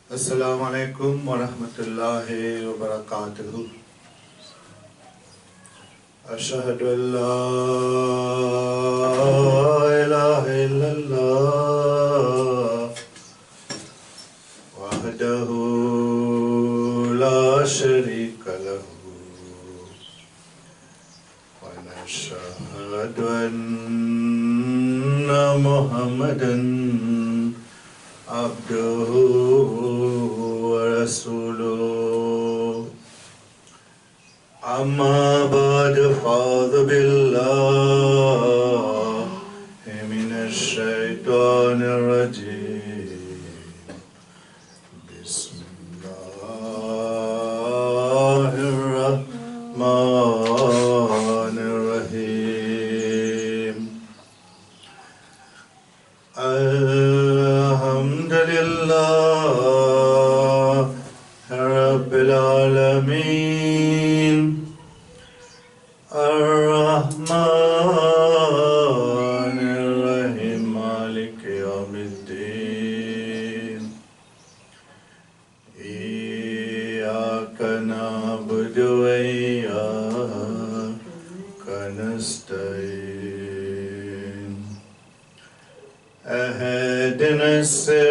Assalamu alaikum wa rahmatullahi wa barakatuhu. Ashhadu an la ilaha illallah wahdahu la sharika lahu wa nashhadu anna Muhammadan abduhu wa rasuluh. Amma ba'd, fa'udhu billahi minash shaitanir rajim. Bismillahir rahmanir rahim. Alhamdulillah Rabbil Alameen. Ar-Rahman Ar-Rahim Malik Yawmiddin. Iyyaka na'budu wa iyyaka nasta'in. Ihdina as-siratal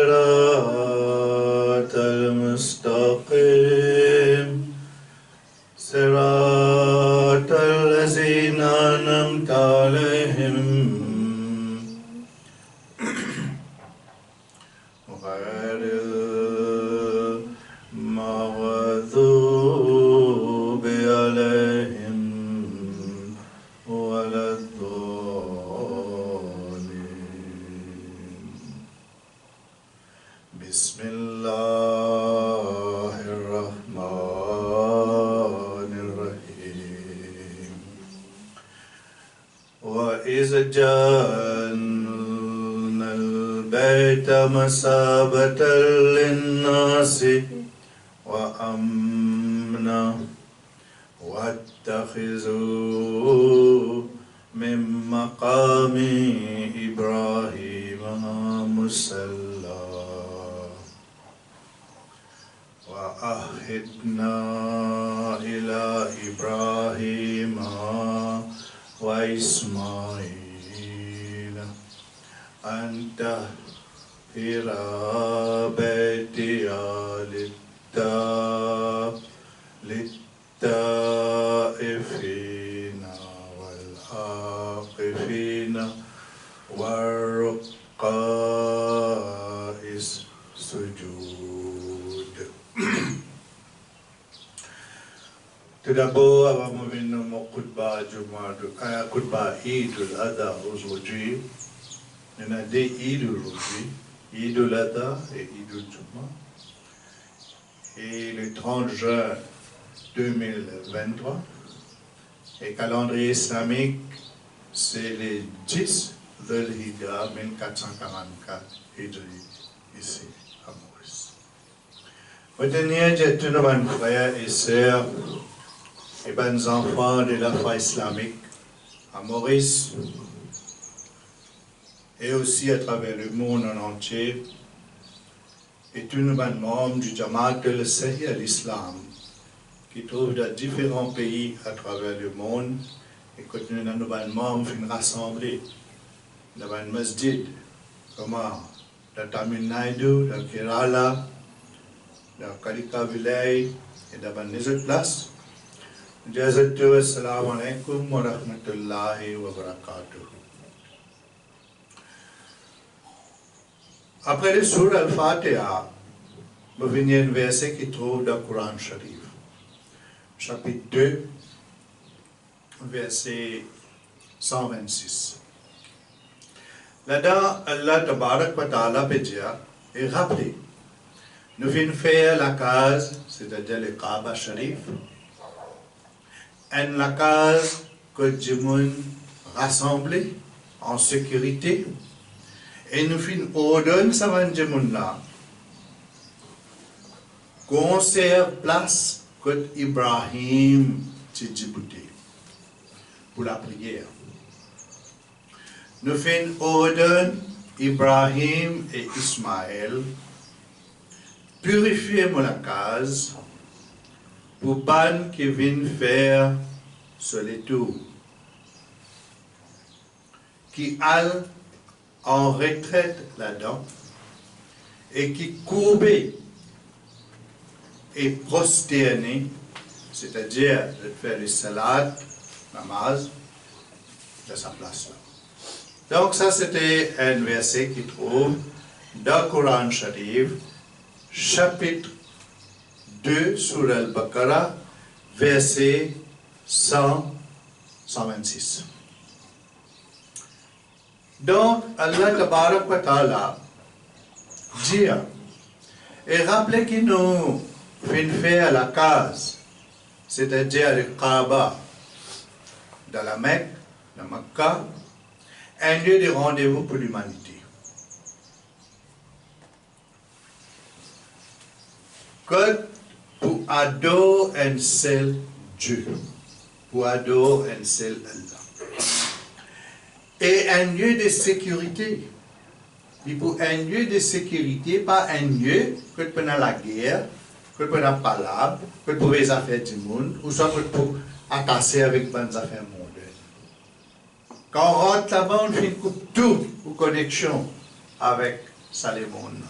mustaqim. صراط الذين أنعمت عليهم غير المغضوب عليهم ولا الضالين. بسم الله الرحمن الرحيم. وإذ جعلنا البيت مثابة للناس وأمنا واتخذوا من مقام إبراهيم مصلى وعهدنا إلى إبراهيم وإسماعيل أن طهر بيتي للطائفين والعاكفين والركع السجود. Tout d'abord, avant de venir mon khutbah Eid al-Adha aujourd'hui, il y en a deux Eid aujourd'hui, Eid al-Adha et Eid al-Jum'ah. Et le 30 juin 2023, et calendrier islamique, c'est le 10 de l'Hijra 1444 Hijri, ici à Maurice. Retenez, j'ai tous nos frères et sœurs et bons enfants de la foi islamique à Maurice et aussi à travers le monde en entier, et tous nos membres du Jamaat al-Sahih al-Islam qui trouvent dans différents pays à travers le monde et continuent dans nos membres une rassemblée dans un masjid comme dans Tamil Nadu, dans Kerala, dans Kalika Village et dans les autres places. Assalamu alaikum wa rahmatullahi wa barakatuh. Après le surah Al-Fatiha, nous venons un verset qui trouve dans le Coran Sharif, chapitre 2, verset 126. Là-dedans, Allah Tabarak wa Ta'ala peut dire et rappeler, nous venons faire la case, c'est-à-dire le Kaaba Sharif, la case que Dieu rassemblée en sécurité, et nous finissons ordonne ça va Dieu là, conserve place que Ibrahim Djibouti pour la prière. Nous finissons ordonne Ibrahim et Ismaël purifier mon case pour ban qui viennent faire sur les tours, qui allent en retraite là-dedans et qui courbent et prosternés, c'est-à-dire de faire les salades, namaz, de sa place là. Donc ça c'était un verset qui trouve dans le Coran Sharif, chapitre 2, sur Al-Baqarah, verset 126. Donc, Allah Tabarak wa Ta'ala dit, et rappelez qu'il nous fait faire la case, c'est-à-dire le Kaaba, dans la Mecque, la Mecca, un lieu de rendez-vous pour l'humanité. Que pour adorer un seul Dieu, pour adorer un seul Allah. Et un lieu de sécurité. Et pour un lieu de sécurité, pas un lieu que pendant la guerre, que pendant pas là, que pour les affaires du monde, ou soit pour attacher avec les affaires mondaines. Quand on rentre là-bas, on fait une coupe tout ou connexion avec ça les mondes.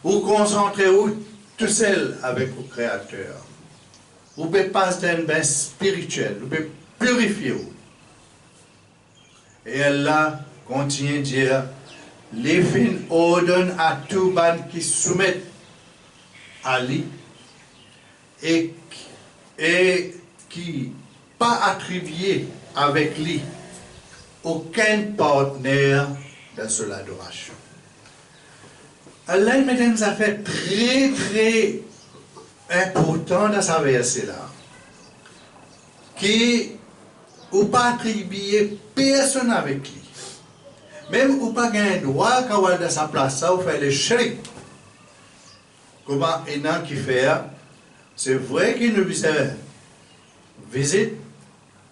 Ou concentrer où tout seul avec le Créateur. Vous pouvez passer d'un bain spirituel, vous pouvez purifier. Et Allah continue de dire, les fins ordonnent à tout ban qui soumettent à lui et qui pas attribué avec lui aucun partenaire dans son adoration. Allah met des affaires très très importantes dans sa verset-là, qui ou pas attribuer personne avec lui. Même ou pas gagner droit quand on est dans sa place, ça, ou faire le shirk. Comment il y a qui fait, c'est vrai qu'il nous visite,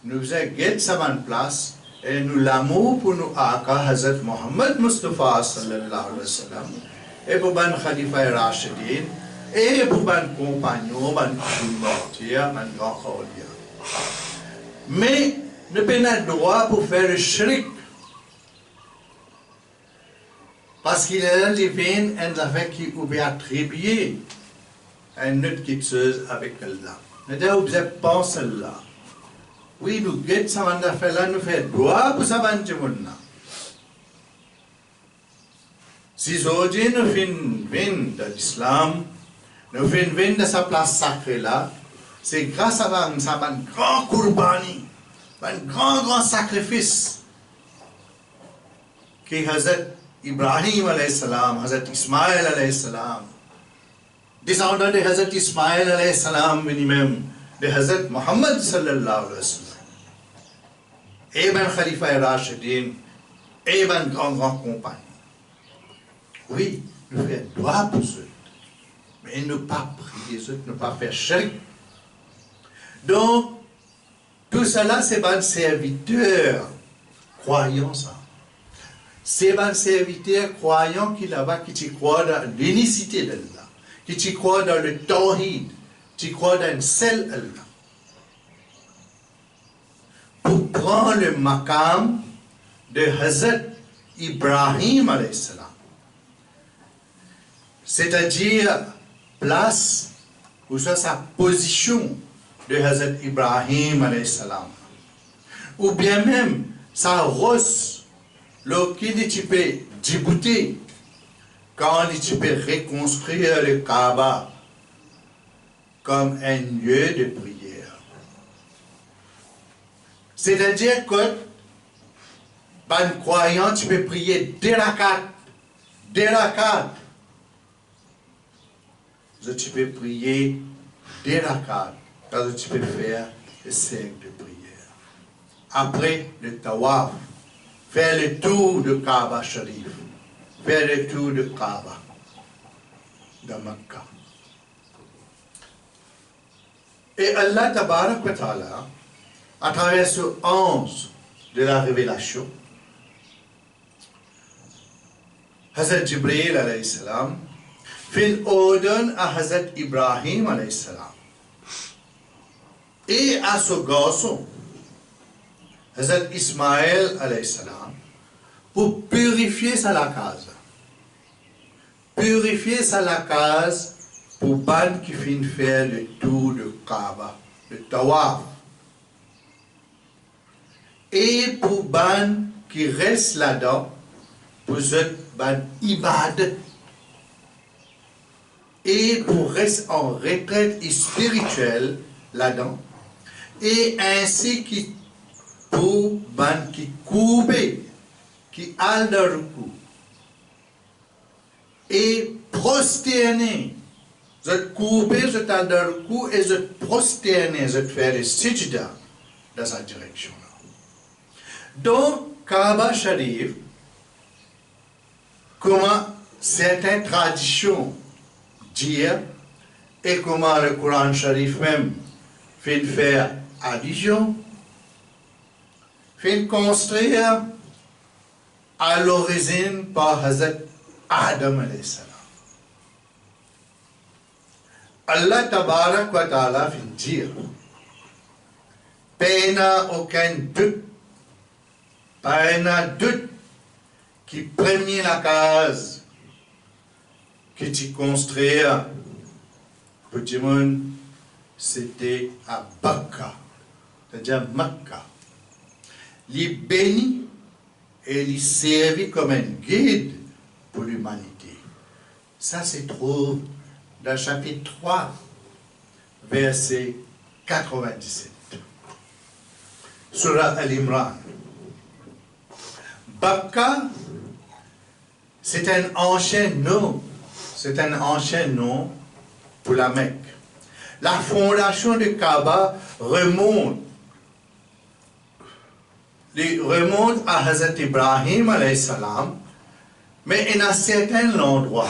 nous guette sa bonne place, et nous l'amour pour nous aka Hazrat Muhammad Mustafa sallallahu alayhi wa sallam, et pour ban Khalifa Rashidin, et pour ban compagnon, ban martyr, ban grand khawliya. Mais ne peut pas droit pour faire le shirk. Parce qu'il est là, les veines, un affaire qui pouvait attribuer à une autre quelque chose avec Allah. Mais là, vous avez pensé là. Oui, nous guettons ça, affaire là, nous faisons droit pour ça, si aujourd'hui nous faisons de l'islam, nous faisons de sa place sacrée là, c'est grâce à un grand kurbani, un grand sacrifice que Hazrat Ibrahim alayhi salam, Hazrat Ismaël alayhi salam, descendant de Hazrat Ismaël alayhi salam, lui-même, de Hazrat Muhammad sallallahu alayhi wa sallam, et ben Khalifa Rashidin, et ben grand compagnon. Oui, nous faisons droit pour eux, mais ne pas prier eux, ne pas faire shirk. Donc, tout cela, c'est un serviteur croyant ça. C'est un serviteur croyant qui là-bas, qui croit dans l'unicité d'Allah, qui croit dans le tawhid, qui croit dans un seul Allah. Pour prendre le maqam de Hazrat Ibrahim alayhi salam, c'est-à-dire place ou ça sa position de Hazrat Ibrahim alayhi salam, ou bien même sa rosse, lorsqu'il est Djibouti, quand il peut reconstruire le Kaaba comme un lieu de prière. C'est-à-dire que, ban croyant, tu peux prier des rakats. Tu peux prier des rakats, quand tu peux faire le cercle de prière. Après le tawaf, faire le tour de Kaaba Sharif, faire le tour de Kaaba, de Mecca. Et Allah Tabarak wa Ta'ala, à travers ce 11 de la révélation, Hazrat Jibril alayhi salam fin ordonne à Hazrat Ibrahim alayhi salam et à ce garçon, Hazrat Ismaël alayhi salam, pour purifier sa la case. Purifier sa la case pour ban qui fin faire le tour de Kaaba, le tawaf. Et pour ban qui reste là-dedans, pour cette ban ibadat. Et pour rester en retraite spirituelle là-dedans. Et ainsi que pour ban qui coube, qui a le recours. Et prosterner. Je couper, je t'ai le recours et je prosterner, je faire le sijda dans sa direction. Donc, Kaaba Sharif, comment certaines traditions disent, et comment le Coran Sharif même fait faire addition, fait construire à l'origine par Hazrat Adam alayhi salam. Allah tabarak wa ta'ala fait dire, pas aucun doute, pas doute qui premier la case que tu construis, petit monde, c'était à Bakka, c'est-à-dire Makkah. Il béni et il servi comme un guide pour l'humanité. Ça se trouve dans le chapitre 3, verset 97. Surah Al-Imran. Bakka, c'est un ancien nom. C'est un ancien nom pour la Mecque. La fondation de Kaaba remonte à Hazrat Ibrahim alayhi salam, mais il y a certains endroits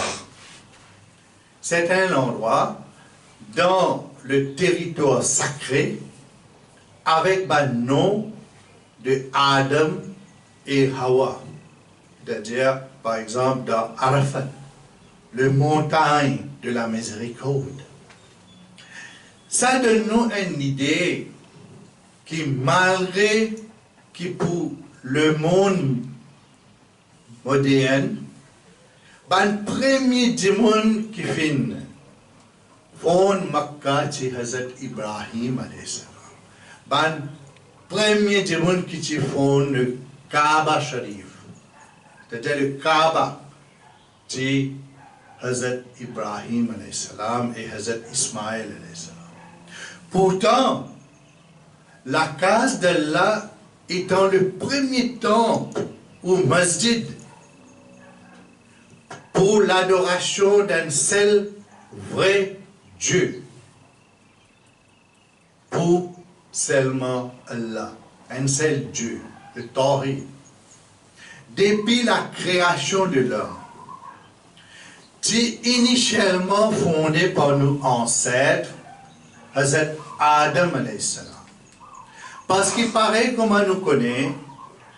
dans le territoire sacré avec le nom de Adam et Hawa. C'est-à-dire, par exemple, dans Arafat, le montagne de la miséricorde. Ça donne nous une idée qui, malgré que pour le monde moderne, le premier démon qui finit, fond Makkah, c'est Hazrat Ibrahim alayhi salam. Le premier démon qui fond le Kaaba Sharif, c'est-à-dire le Kaaba, c'est Hazrat Ibrahim alayhi salam et Hazrat Ismaël alayhi salam. Pourtant, la case d'Allah étant le premier temple ou masjid pour l'adoration d'un seul vrai Dieu, pour seulement Allah, un seul Dieu, le Tawhid. Depuis la création de l'homme, c'est initialement fondé par nos ancêtres, Hazrat Adam alayhi salam. Parce qu'il paraît, comme on nous connaît,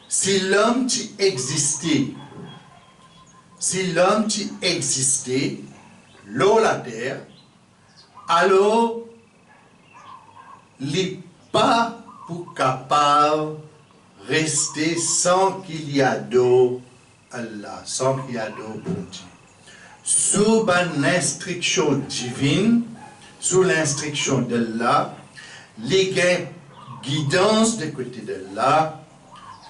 si l'homme existait, l'eau, la terre, alors il n'est pas pour capable de rester sans qu'il y ait d'eau Allah, sans qu'il y ait d'eau pour Dieu. Sous l'instruction divine, sous l'instruction d'Allah, les guidance de côté d'Allah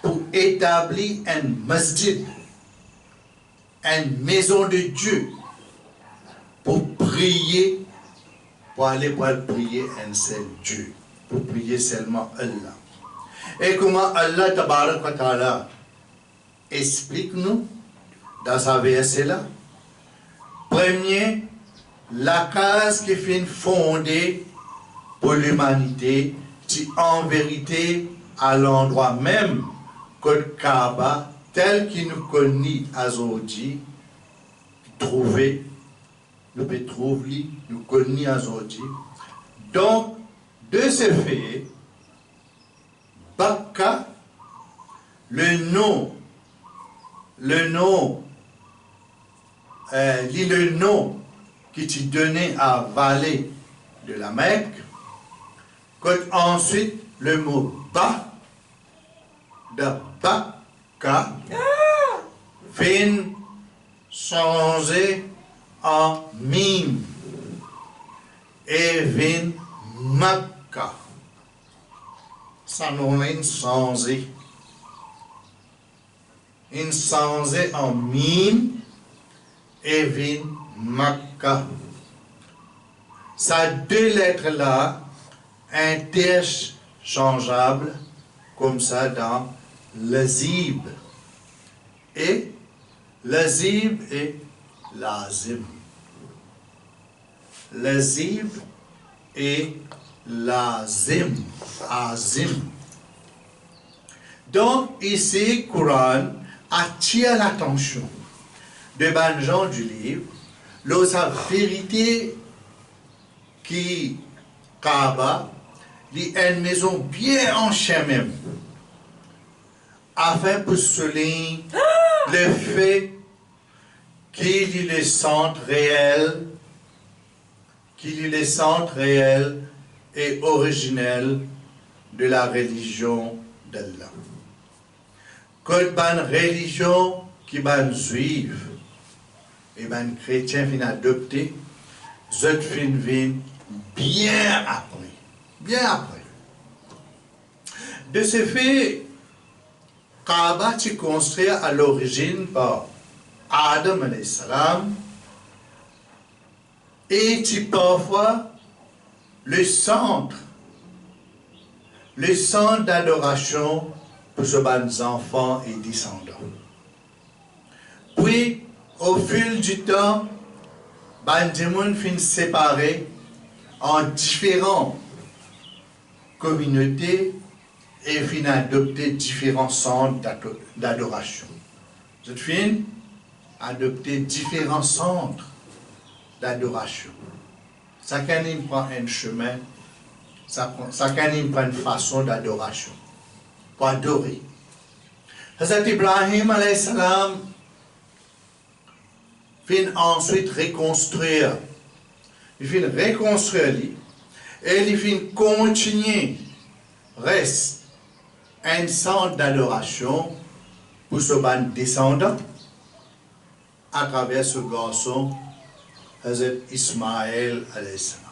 pour établir un masjid, une maison de Dieu, pour prier, pour aller prier un seul Dieu, pour prier seulement Allah. Et comment Allah tabarak wa ta'ala explique-nous dans sa verset là. Premier, la case qui est fondée pour l'humanité, qui en vérité à l'endroit même que le Kaaba, tel qu'il nous connaît aujourd'hui, nous pouvons trouver, nous connaît aujourd'hui. Donc, de ce fait, Bakka, le nom qui t'y donnait à Vallée de la Mecque, que ensuite le mot ba de Bakka vient changer en mim et vient Makka. Ça nous a changé. Il changé en mim et vient Makka. Ces deux lettres-là, interchangeables, comme ça dans lazib. Et lazib et lazim. Lazib et lazim. Azim. Donc, ici, Coran attire l'attention de ban gens du livre, la vérité qui Kaaba, une maison bien enchaînée, afin de souligner le fait qu'il est le centre réel, et originel de la religion d'Allah. Que une religion qui est juive et un chrétien vient adopter, cette fin vient bien après. De ce fait, Kaaba est construit à l'origine par Adam alayhi salam et est parfois le centre d'adoration pour ces enfants et descendants. Puis, au fil du temps, Banjamoun finit séparé en différentes communautés et finit adopter différents centres d'adoration. Je finis adopter différents centres d'adoration. Chacun prend un chemin, chacun prend une façon d'adoration pour adorer. Hazrat Ibrahim alayhi salam fin ensuite reconstruire. Il fin reconstruire et il fin continuer reste un centre d'adoration pour ce descendant à travers ce garçon Hazrat Ismaël alayhi salam.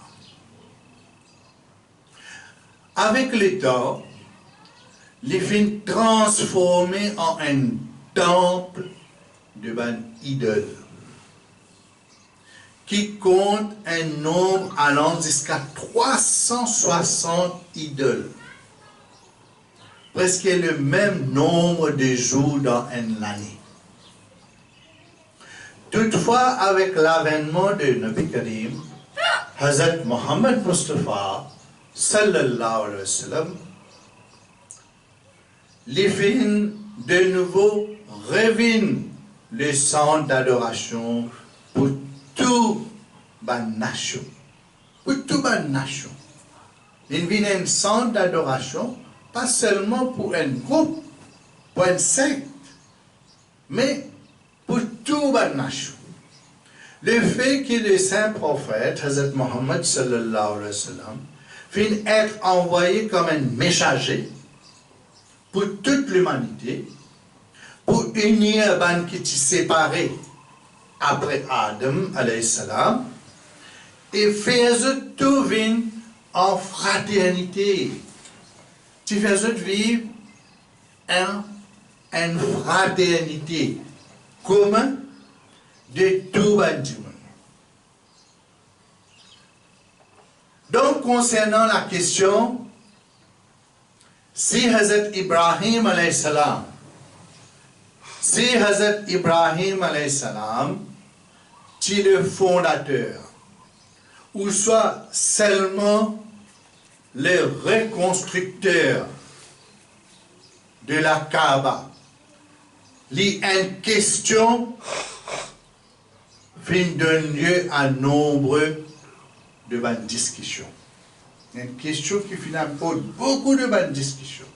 Avec le temps, il fin transformé en un temple de ban idole qui compte un nombre allant jusqu'à 360 idoles. Presque le même nombre de jours dans une année. Toutefois, avec l'avènement de Nabi Karim, Hazrat Muhammad Mustafa, sallallahu alayhi wa sallam, les fins de nouveau reviennent le centre d'adoration pour toute la nation. Pour toute la nation. Il vient un centre d'adoration, pas seulement pour un groupe, pour un secte, mais pour toute la nation. Le fait que le saint prophète, Hazrat Muhammad sallallahu alayhi wa sallam, finit être envoyé comme un messager pour toute l'humanité, pour unir ban qui est séparé après Adam alayhi salam, et faire tout vivre en fraternité. Tu fais vivre en fraternité commun de tout le monde. Donc, concernant la question, si Hazrat Ibrahim alayhi salam, est le fondateur, ou soit seulement le reconstructeur de la Kaaba, une question donne lieu à nombre de bonnes discussions. Une question qui finalement pose beaucoup de bonnes discussions.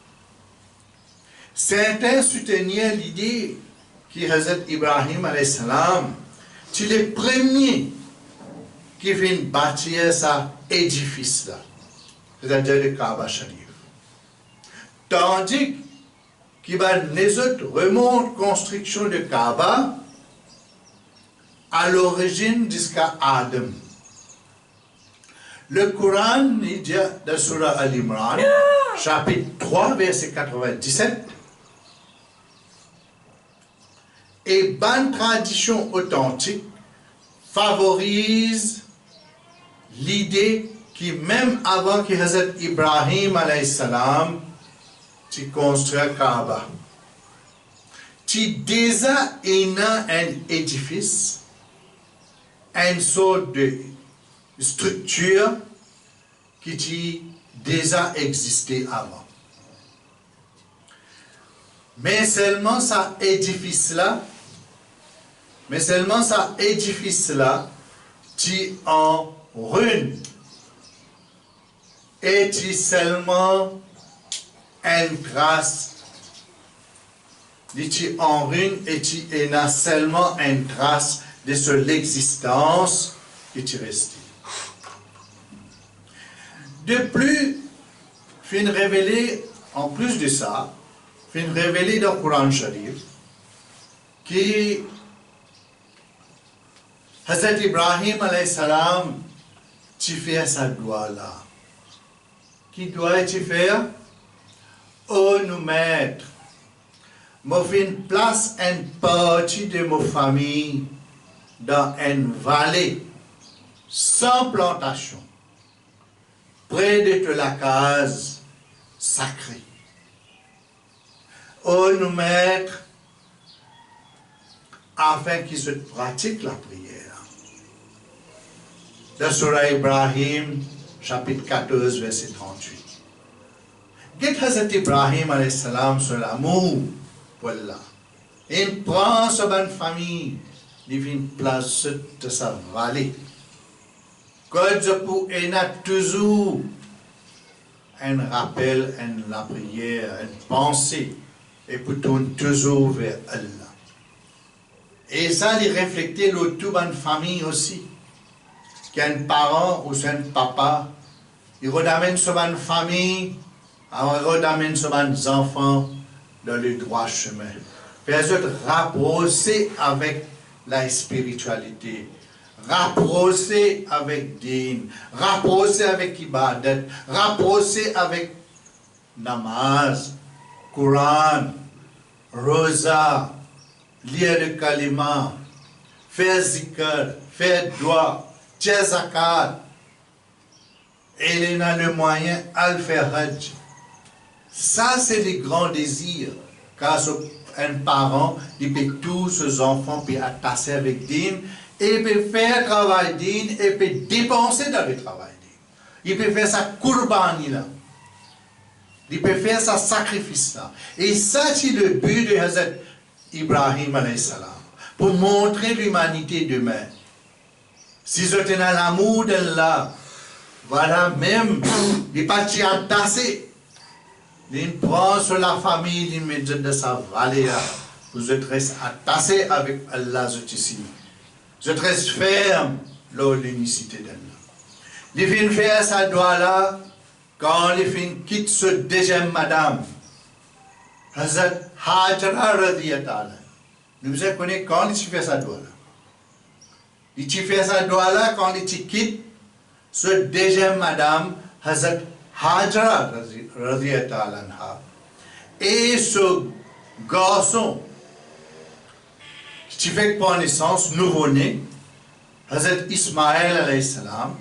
Certains soutenaient l'idée que Hazrat Ibrahim alayhi salam est le premier qui vient bâtir cet édifice-là, c'est-à-dire le Kaaba Sharif. Tandis que les autres remontent construction de Kaaba à l'origine jusqu'à Adam. Le Coran dit dans Surah Al-Imran, chapitre 3, verset 97, et bonne tradition authentique favorise l'idée que même avant que Hazrat Ibrahim alayhi salam tu construis Kaaba, tu déjà un édifice, une sorte de structure qui déjà existé avant. Mais seulement cet édifice-là, tu en ruine. Et tu seulement une trace. Tu en ruine et tu as seulement une trace de l'existence qui tu restes. De plus, fin révélé, en plus de ça, fin révélé dans le Coran Sharif, que Hazrat Ibrahim alayhi salam, tu fais sa doigt là. Qui doit-tu faire? Oh, nous maîtres, me fait place une partie de ma famille dans une vallée sans plantation, près de la case sacrée. Oh, nous maîtres, afin qu'ils se pratiquent la prière. Dans Surah Ibrahim, chapitre 14, verset 38. Qu'est-ce que Hazrat Ibrahim alayhi salam sur l'amour pour Allah? Il prend sa bonne famille, il vient place de sa vallée. Quand je peux toujours un rappel, la prière, une pensée, et pour tourner toujours vers Allah. Et ça, il reflète l'autre bonne famille aussi. Qu'un parent ou un papa, il redamène sa bonne famille, il redamène ses bonnes enfants dans le droit chemin. Faire rapprocher avec la spiritualité, rapprocher avec din, rapprocher avec ibadat, rapprocher avec namaz, Coran, rosa, lire le kalima, faire zikr, faire dua, zakat, et il a le moyen à le faire hajj. Ça, c'est le grand désir, car un parent, il peut tous ses enfants puis attacher avec din, et il peut faire travail din, et il peut dépenser dans le travail din. Il peut faire sa courbani là. Il peut faire sa sacrifice là. Et ça, c'est le but de Hazrat Ibrahim alayhi salam, pour montrer l'humanité demain. Si je tenais l'amour d'Allah, voilà, même, il n'est pas attaché. Il prend sur la famille, il met de sa vallée là. Vous êtes attaché avec Allah, vous êtes ferme lors de l'unicité d'Allah. Il vient faire sa doigt là, quand il vient quitter ce deuxième madame, Hazrat Hajra radiyallahu. Nous vous connaissez quand il fait sa doigt là. Il fait sa doigt là quand il quitte ce deuxième madame, Hazrat Hajra radiyallahu anha. Et ce garçon qui fait par naissance, nouveau-né, Hazrat Ismaël alayhi salam,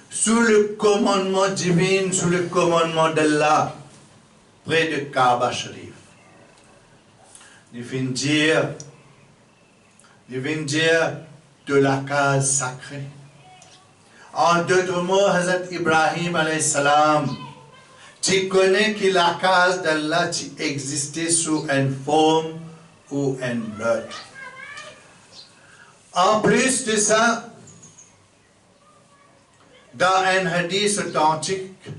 sous le commandement divin, sous le commandement d'Allah, près de Kaaba Sharif. Il vient dire de la case sacrée. En d'autres mots, Hazrat Ibrahim alayhi salam, tu connais que la case d'Allah existait sous une forme ou une autre. En plus de ça, dans un hadith authentique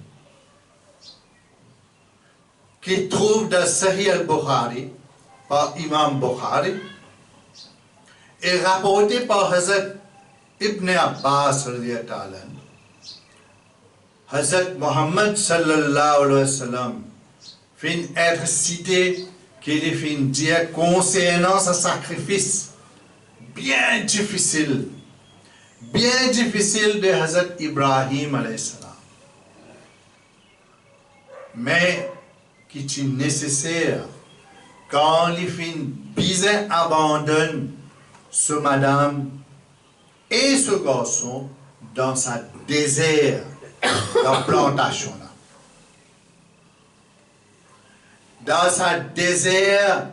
qui trouve dans Sahih al-Bukhari par Imam Bukhari et rapporté par Hazrat Ibn Abbas Hazrat Muhammad sallallahu alayhi wa sallam fin être cité qu'il fin dire concernant ce sacrifice bien difficile de Hazrat Ibrahim alayhi salam, mais qui est nécessaire quand les filles bien abandonnent ce madame et ce garçon dans sa désert de plantation là. Dans sa désert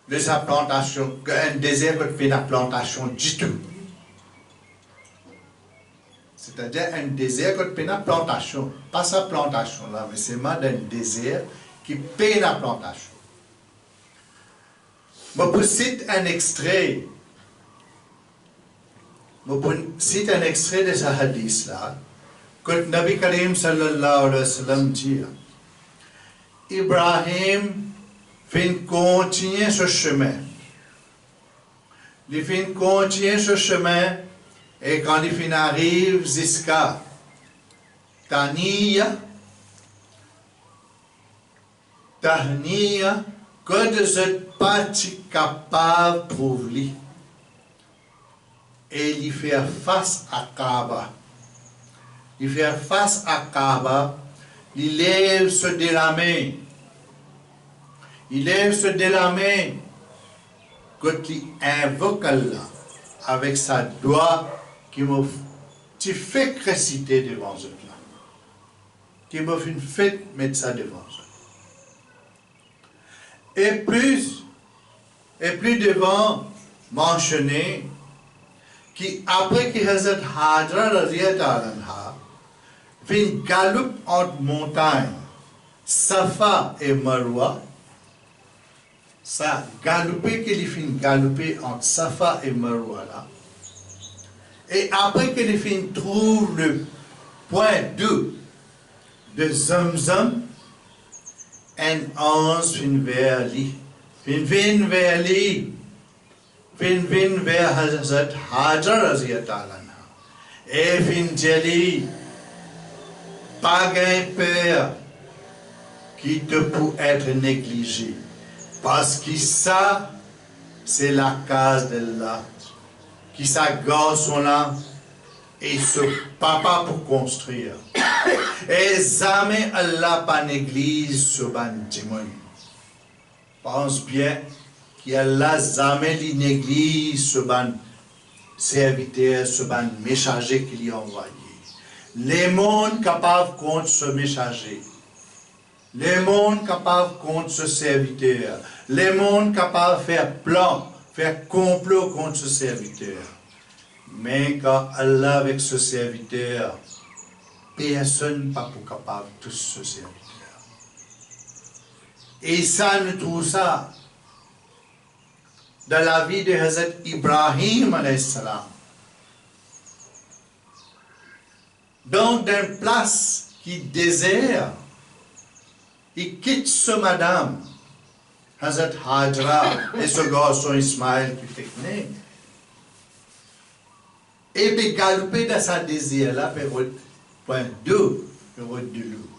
de sa plantation, un désert qui fait la plantation du tout. C'est-à-dire un désert qui fait la plantation, pas sa plantation là, mais c'est mal un désert qui paye la plantation. Je vous cite un extrait. Je vous cite un extrait de ce hadith là, que Nabi Karim sallallahu alayhi wa sallam dit. Ibrahim fin continuer ce chemin. Il fin continuer ce chemin et quand il fin arrive jusqu'à Tahniya, que de cette partie capable pour lui. Et il fait face à Kaaba. Il fait face à Kaaba. Il lève ce de la main. Il lève ce de la main. Quand il invoque Allah avec sa doigt qui me fait réciter devant eux. Qui me fait mettre ça devant eux. Et plus devant mentionner qui après que Hazrat Hajra radiyallahu anha fait une galope entre montagnes Safa et Marwa, ça galopé qu'il fait une galopée entre Safa et Marwa là, et après qu'il fait trouve le point 2 de Zamzam, un ange vient vers Hazrat Hajar radiyallahu anha et vient dire pas un père qui te peut être négligé parce que ça c'est la case d'Allah qui sa garçon là et ce papa pour construire et jamais Allah pas néglige ce bâtiment. Pense bien qu'Allah jamais il néglige ce serviteur, ce messager qu'il a envoyé. Les mondes capables contre ce messager. Les mondes capables contre ce serviteur. Les mondes capables de faire plan, faire complot contre ce serviteur. Mais quand Allah avec ce serviteur, personne n'est pas capable de tout ce serviteur. Et ça, nous trouvons ça dans la vie de Hazrat Ibrahim alayhi salam. Donc, dans une place qui désert, il quitte ce madame, Hazrat Hajra, et ce garçon Ismaël qui fait né. Et puis galoper dans sa désir là, point 2, de l'eau.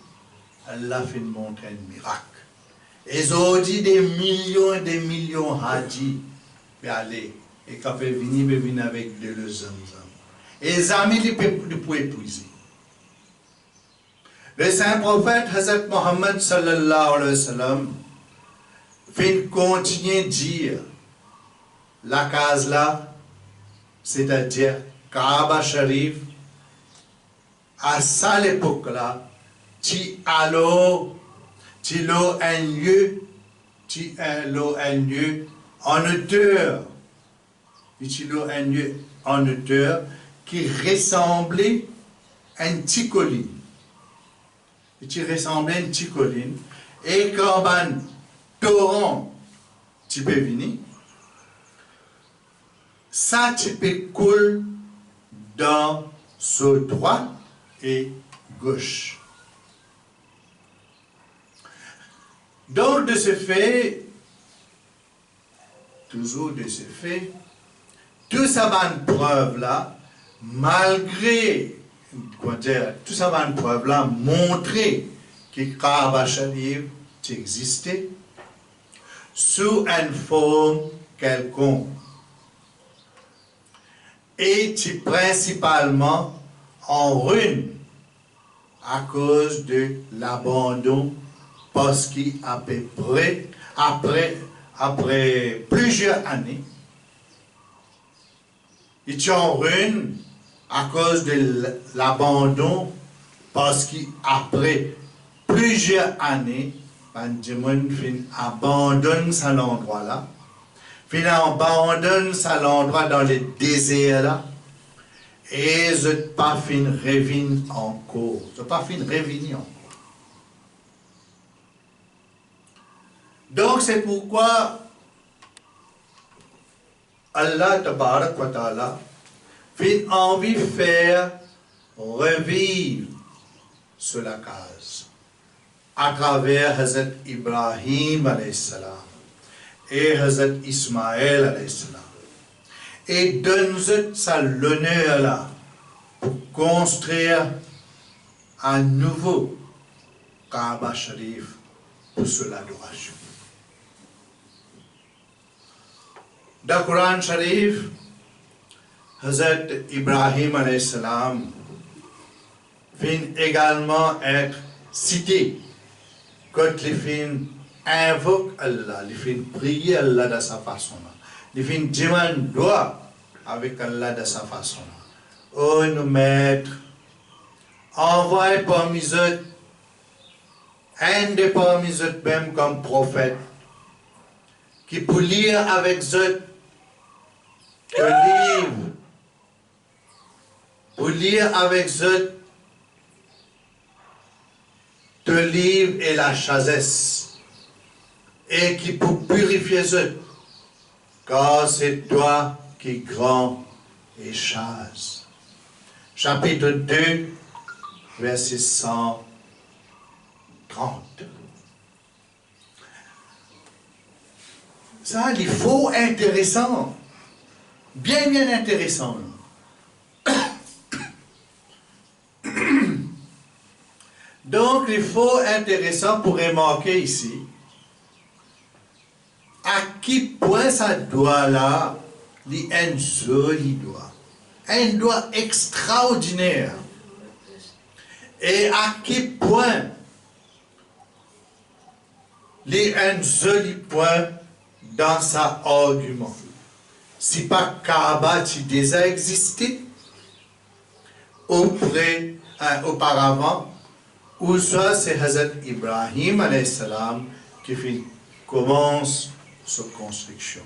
Allah fait montrer un miracle. Et ils ont dit des millions et des millions hadji pour aller. Et quand ils viennent avec de l'eau Zamzam. Et les amis, ils peuvent épuiser. Le saint prophète Hazrat Muhammad sallallahu alayhi wa sallam fait continuer de dire la case là, c'est-à-dire Kaaba Sharif, à cette époque-là, tu l'eau un lieu en hauteur. Tu l'eau un lieu en hauteur qui ressemblait à une petite colline. Qui ressemblait à une petite colline. Et quand un torrent, tu peux venir, ça tu peux couler dans ce droite et gauche. Donc de ce fait, toujours de ce fait, tout ça bonne preuve là, malgré, comment dire, tout ça bonne preuve là, montrer que Kaaba Sharif existait sous une forme quelconque. Et principalement en ruine à cause de l'abandon, parce qu'à peu près, après plusieurs années, il est en ruine à cause de l'abandon, parce qu'après plusieurs années, Benjamin abandonne cet endroit-là, abandonne cet endroit dans le désert là, et je n'ai pas fin revenir encore. Je n'ai pas fin revenir encore. Donc c'est pourquoi Allah Tabarak wa Ta'ala fait envie de faire revivre sur la case à travers Hazrat Ibrahim alayhi salam et Hazrat Ismaël alayhi salam. Et donne ça l'honneur là pour construire un nouveau Kaaba Sharif pour l'adoration. Dans le Coran Sharif, Hazrat Ibrahim alayhi salam vient également être cité quand les films invoquent Allah, les films prient Allah de sa façon là. Les films demandent droit avec Allah de sa façon. Oh, nos maîtres, envoyez parmi eux un de parmi eux même comme prophète, qui peut lire avec eux le livre, pour lire avec eux le livre et la sagesse, et qui peut purifier eux. Car c'est toi qui es grand et chasse. Chapitre 2, verset 130. Ça, il faut intéressant. Bien intéressant. Donc, il faut intéressant pour remarquer ici à quel point ça doit là, un joli doigt. Un doigt extraordinaire. Et à quel point un joli point dans sa argument. Si pas Kaaba qui déjà existé auparavant, ou soit c'est Hazrat Ibrahim alayhi salam qui commence sa construction.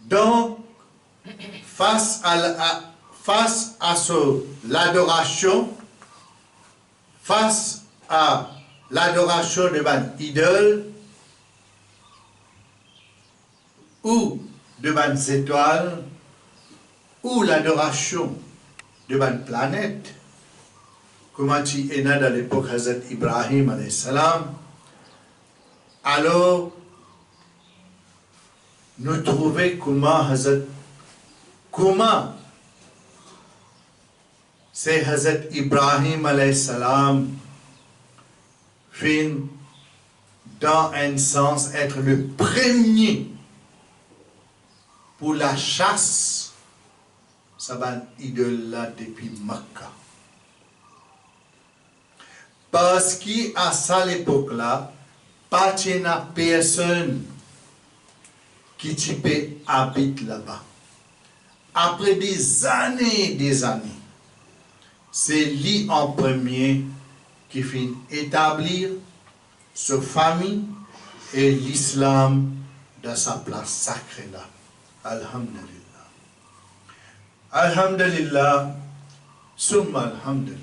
Donc, face à l'adoration, face à l'adoration devant idole ou devant étoiles ou l'adoration devant planète, comme il est dans l'époque Hazrat Ibrahim alayhi salam, alors nous trouvons comment c'est Hazrat Ibrahim alayhi salam fin dans un sens être le premier pour la chasse ça va idole là depuis Makkah. Parce qu'à ça l'époque là, pas de personne qui habite là-bas. Après des années, c'est lui en premier qui finit établir sa famille et l'islam dans sa place sacrée là. Alhamdulillah. Alhamdulillah. Summa alhamdulillah.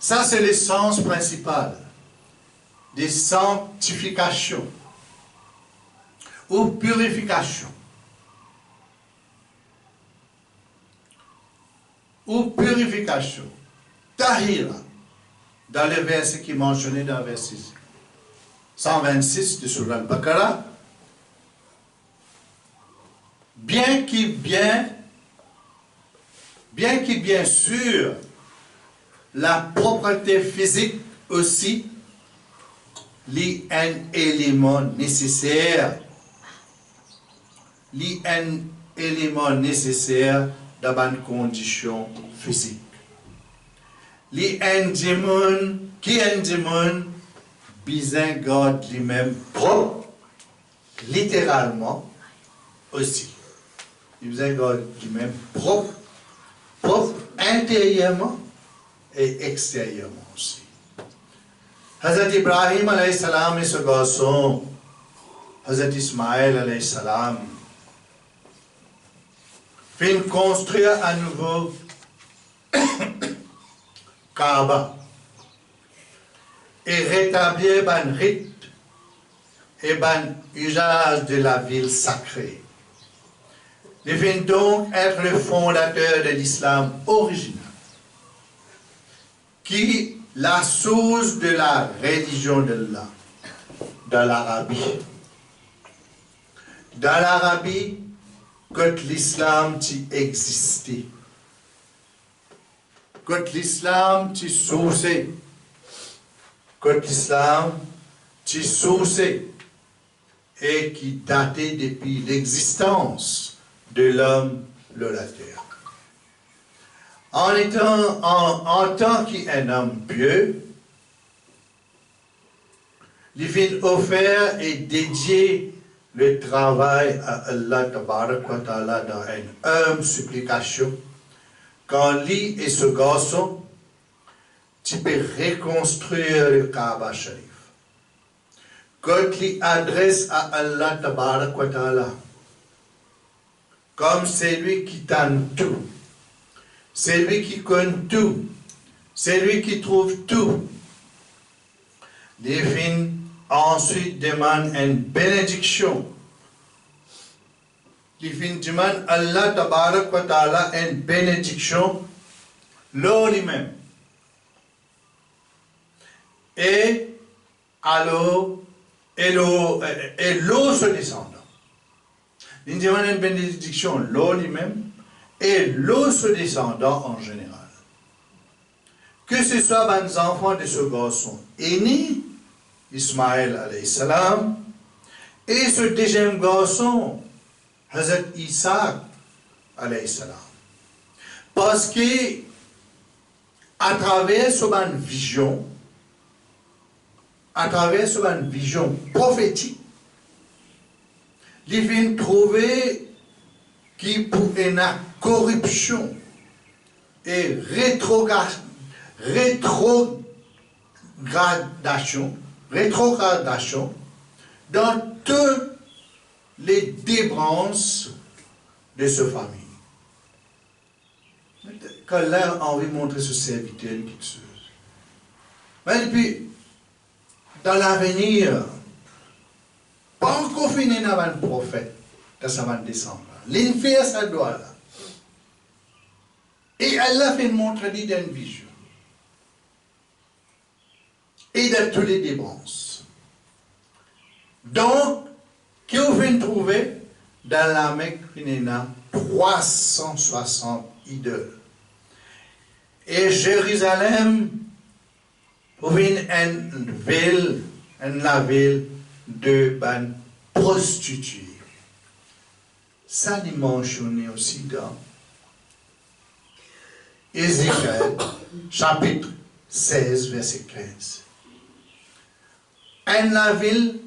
Ça c'est le sens principal de sanctification ou purification. Ou purification. Tahira. Dans le verset qui est mentionné dans le verset 126 de Surah Al-Baqarah. bien que bien sûr, la propreté physique aussi est un élément nécessaire. Un élément nécessaire dans une condition physique. Un démon, qui est un démon, besoin garde lui-même propre, littéralement aussi. Il besoin garde lui-même propre intérieurement et extérieurement aussi. Hazrat Ibrahim alayhi salam et ce garçon, Hazrat Ismaël alayhi salam, fin construire à nouveau Kaaba et rétablir un rite et un usage de la ville sacrée. Il vient donc être le fondateur de l'islam original, qui est la source de la religion d'Allah dans l'Arabie. Dans l'Arabie, quand l'islam existait, quand l'islam sourcé, quand l'islam sourcé et qui datait depuis l'existence de l'homme sur la terre. En tant qu'un homme pieux, il vient offert et dédier le travail à Allah Tabarak wa Ta'ala dans une humble supplication. Quand lui et ce garçon, tu peux reconstruire le Kaaba Sharif. Quand il adresse à Allah Tabarak wa Ta'ala, comme c'est lui qui donne tout, c'est lui qui connaît tout, c'est lui qui trouve tout. Divin ensuite demande une bénédiction. Divin demande Allah Tabarak wa Ta'ala une bénédiction, l'eau lui-même. Et l'eau se descendant. Il demande une bénédiction, l'eau lui-même, et l'eau se descendant en général. Que ce soit les enfants de ce garçon aîné, Ismaël alayhi salam, et ce deuxième garçon, Hazrat Isa alayhi salam. Parce que, à travers cette vision prophétique, il vient trouver qui pour une corruption et rétrogradation dans toutes les débranches de ce famille. Quand là, on veut montrer ce serviteur quelque chose. Mais puis, dans l'avenir, pas encore fini dans un prophète, dans sa descendre. L'infère, ça doit là. Et Allah fait montrer d'une vision. Et de tous les débranches. Donc, que vous venez trouver dans la Mecque, il y a 360 idoles. Et Jérusalem, vous venez la ville de prostituées. Ça est mentionné aussi dans Ézéchiel, chapitre 16, verset 15. La ville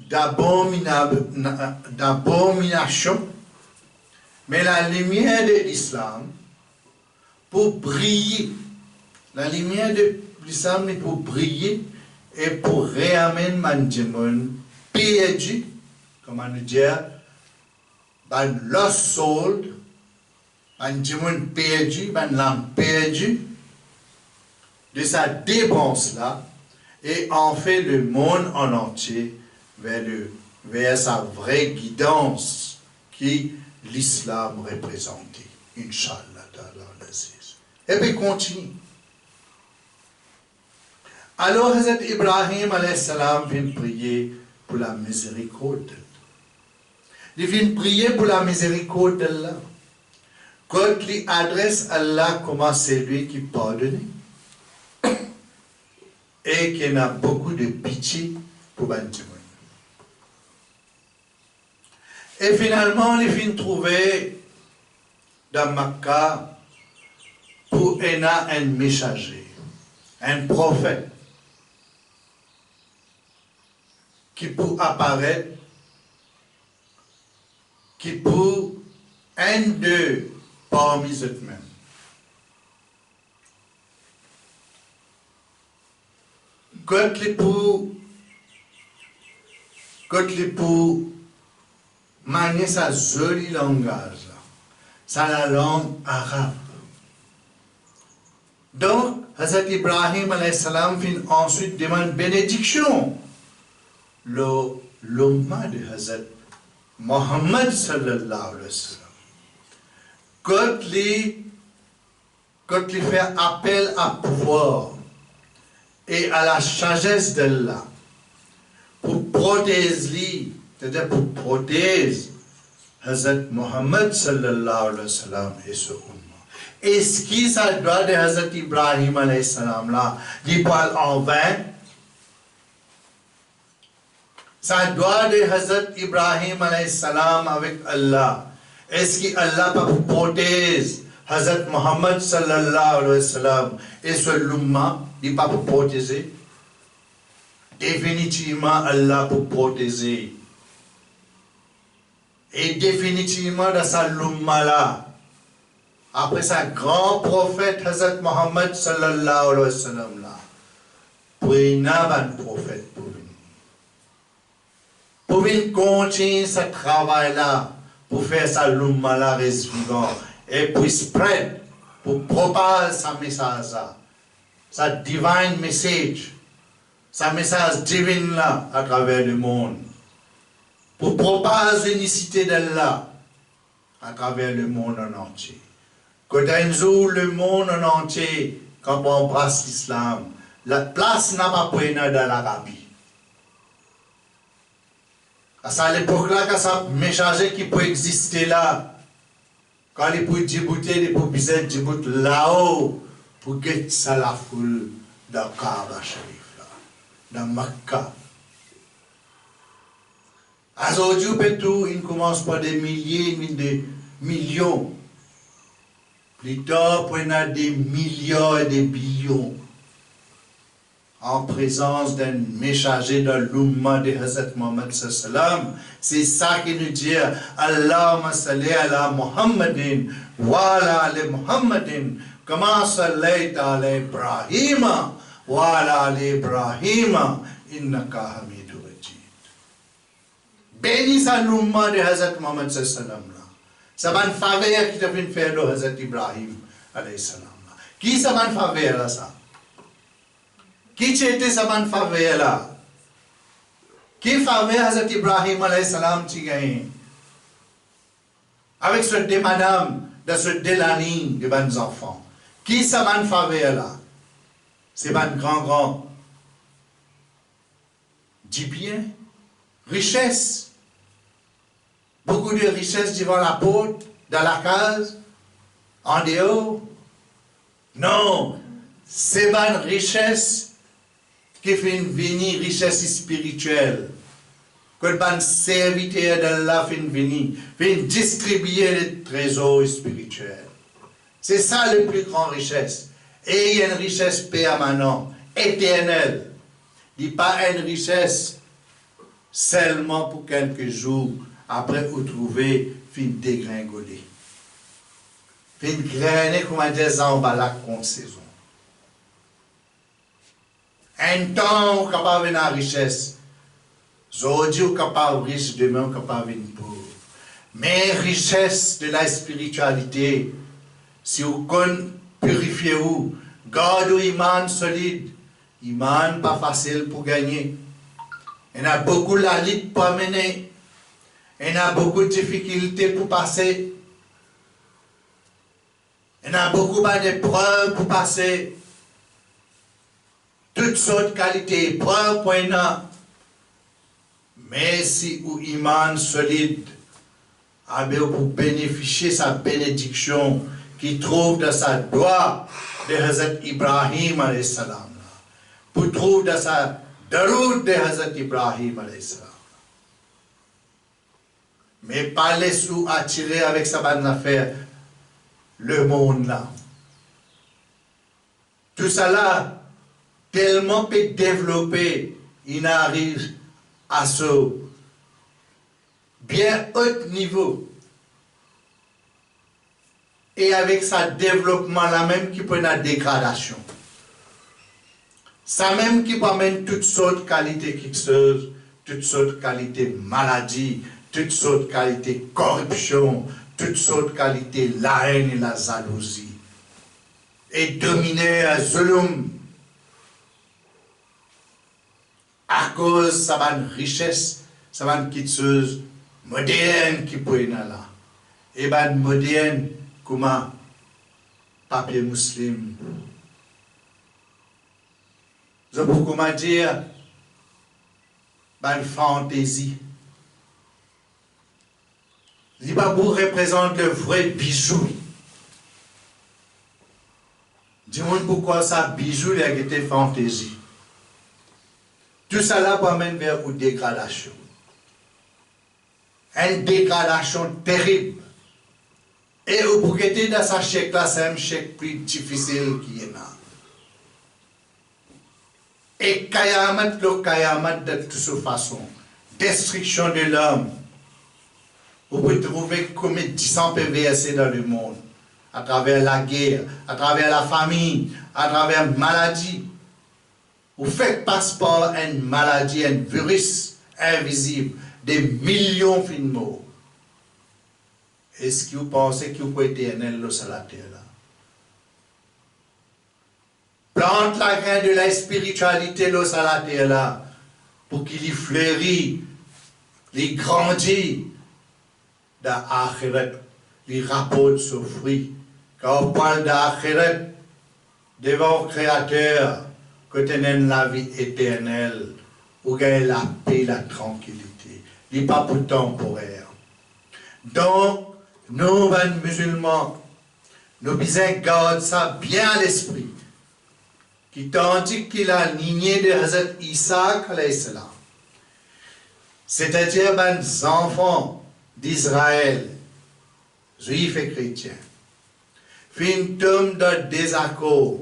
d'abomination, mais la lumière de l'islam pour briller. La lumière de l'islam est pour briller et pour réamener Mandjimon perdu, comment nous dire, ban lost soul, Mandjimon perdu, ban l'âme perdue, de sa dépense là, et en fait le monde en entier vers sa vraie guidance qui l'islam représentait. Inch'Allah ta'ala l'aziz. Et puis continue. Alors Hazrat Ibrahim alayhi salam vient prier pour la miséricorde. Il vient prier pour la miséricorde d'Allah. Quand il adresse Allah comment c'est lui qui pardonne et qu'il a beaucoup de pitié pour Bantimon. Et finalement, il vient trouver dans Makkah pour un messager, un prophète qui peut apparaître, qui peut un d'eux parmi eux-mêmes. Quand il peut manier sa joli langage, c'est la langue arabe. Donc, Hazrat Ibrahim alayhi salam fin ensuite demande bénédiction. L'umma de Hazrat Muhammad sallallahu alayhi wa sallam. Quand il fait appel à pouvoir et à la sagesse d'Allah pour protéger, c'est-à-dire pour protéger Hazrat Muhammad sallallahu alayhi wa sallam et ce umma. Est-ce que ça doit de Hazrat Ibrahim alayhi salam là, il parle en vain? Ça doit de Hazrat Ibrahim alayhi salam avec Allah. Est-ce que Allah peut protéger Hazrat Muhammad sallallahu alayhi wa sallam et ce l'umma, il peut protéger? Définitivement Allah peut protéger. Et définitivement dans sa l'umma là, après sa grand prophète Hazrat Muhammad sallallahu alayhi wa sallam là, pour une prophète pour venir. Pour venir continuer ce travail là, pour faire sa l'umma là reste vivant et pour spread, pour propager sa message là, sa divine message, sa message divine là à travers le monde. Pour propager l'unicité d'Allah à travers le monde en entier. Quand le monde en entier, quand on embrasse l'islam, la place n'a pas pris dans l'Arabie. À l'époque là, quand ça messager qui peut exister là, quand il peut Djibouti, il peut biser Djibouti là-haut, pour que ça la foule dans Kaaba Sharif là, dans Makkah. Aujourd'hui, tout, il commence par des milliers, des millions. Plus tard, on a des milliards et des billions en présence d'un messager dans l'umma de Hazrat Muhammad sallam. C'est ça qui nous dit Allahumma salli ala Muhammadin wa ala ali Muhammadin kama sallaita ala Ibrahim wa ala ali Ibrahim innaka hamidun majid. Bénis sa l'umma de Hazrat Muhammad sallam. Ça va une faveur qui t'a fait faire de Hazrat Ibrahim alayhi salam. Qui ça va une faveur là ça? Qui était ça va une faveur là? Qui faveur Hazrat Ibrahim alayhi salam tu gagnes? Avec ce deux madame, de ce deux lignes de bons enfants. Qui ça va une faveur là? C'est pas un grand. Dis bien, richesse. Beaucoup de richesses devant la porte, dans la case, en dehors. Non, c'est une richesse qui fait venir richesse spirituelle. Que le serviteur d'Allah fait venir, fait distribuer les trésors spirituels. C'est ça la plus grande richesse. Et il y a une richesse permanente, éternelle. Il n'y a pas une richesse seulement pour quelques jours. Après, vous trouvez, fin dégringoler. Fin grainer, comme on dit, zambala contre saison. Un temps, on est capable de la richesse. Aujourd'hui, on est capable de riche, demain, on est capable de pauvre. Mais richesse de la spiritualité, si vous purifiez vous, gardez iman solide, iman pas facile pour gagner. Il y a beaucoup la lutte pour mener. Il y a beaucoup de difficultés pour passer. Il y a beaucoup d'épreuves pour passer. Toutes sortes de qualités, épreuves pour il y a. Mais si vous iman solide, pour bénéficier de sa bénédiction qui trouve dans sa doigt de Hazrat Ibrahim alayhi salam. Pour trouver dans sa daroud de Hazrat Ibrahim alayhi salam. Mais pas les sous attirés avec sa bonne affaire, le monde là. Tout ça là, tellement peut développer, il arrive à ce bien haut niveau. Et avec sa développement là même qui peut la dégradation. Ça même qui peut amener toutes sortes de qualités quitteuses, toutes sortes de qualités maladies, toutes sortes de qualités corruption, toutes sortes de qualités la haine et la jalousie. Et dominer à zulum à cause de sa richesse, sa quitteuse moderne qui peut être là. Et ben moderne comme papier musulman. Je peux comment dire une fantaisie. L'Ibabou représente le vrai bijou. Dis-moi pourquoi ça bijou a été fantaisie. Tout ça là amène vers une dégradation. Une dégradation terrible. Et pour que dans sa chèque là, c'est un chèque plus difficile qui est là. Et Kayamat, le Kayamat de toute façon, destruction de l'homme. Vous pouvez trouver comme 10 PVSC dans le monde, à travers la guerre, à travers la famine, à travers la maladie. Vous faites passeport à une maladie, un virus invisible, des millions de morts. Est-ce que vous pensez que vous pouvez être éternel sur la terre là? Plante la graine de la spiritualité sur la terre là, pour qu'il y fleurit, il grandit dans l'Akhirat, il rapporte ce fruit. Quand on parle d'Akhirat, devant le Créateur, que tu aies la vie éternelle, ou gagner la paix, la tranquillité. Il n'est pas pour temporaire. Donc, nous, les musulmans, nous devons garder ça bien à l'esprit. Qui tandis qu'il a lignée de Hazrat Isa, c'est-à-dire les enfants d'Israël, juifs et chrétiens, fin tombe de désaccord.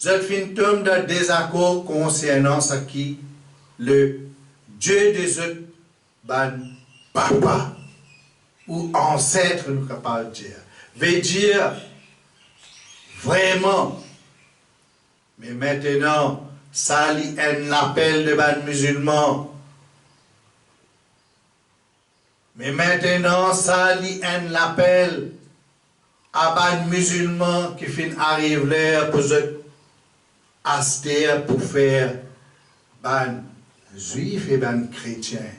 Vous fin tombe de désaccord concernant ce qui le Dieu des autres, papa ou ancêtre, nous capables de dire, veut dire vraiment. Mais maintenant, ça lit un appel de ban musulman. Mais maintenant, ça lit un appel à ban musulman qui fin arriver pour se aster pour faire ban juif et ban chrétien.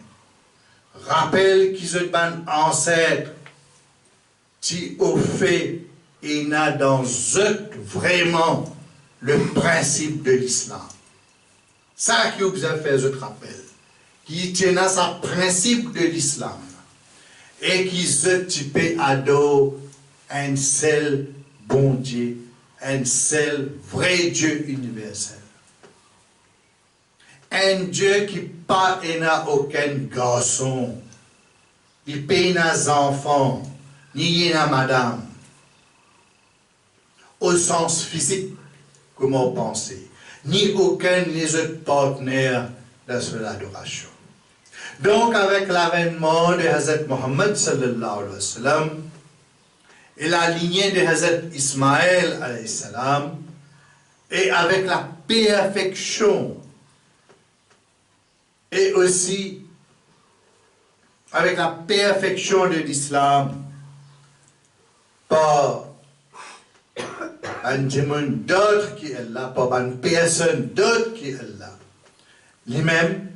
Rappelle qu'ils sont ban ancêtres qui ont fait et n'a dans eux vraiment le principe de l'islam. Ça qui vous a fait, je te rappelle, qui tient à ce principe de l'islam et qui se type adore un seul bon Dieu, un seul vrai Dieu universel. Un Dieu qui pas n'a aucun garçon, il paye n'a enfants, ni n'a madame, au sens physique. Comment penser, ni aucun des autres partenaires de l'adoration. Donc, avec l'avènement de Hazrat Muhammad sallallahu alayhi wa sallam et la lignée de Hazrat Ismaël alayhi salam, et avec la perfection, et aussi avec la perfection de l'islam, par un démon d'autre qui est là, pas une personne d'autre qui est là. Lui-même,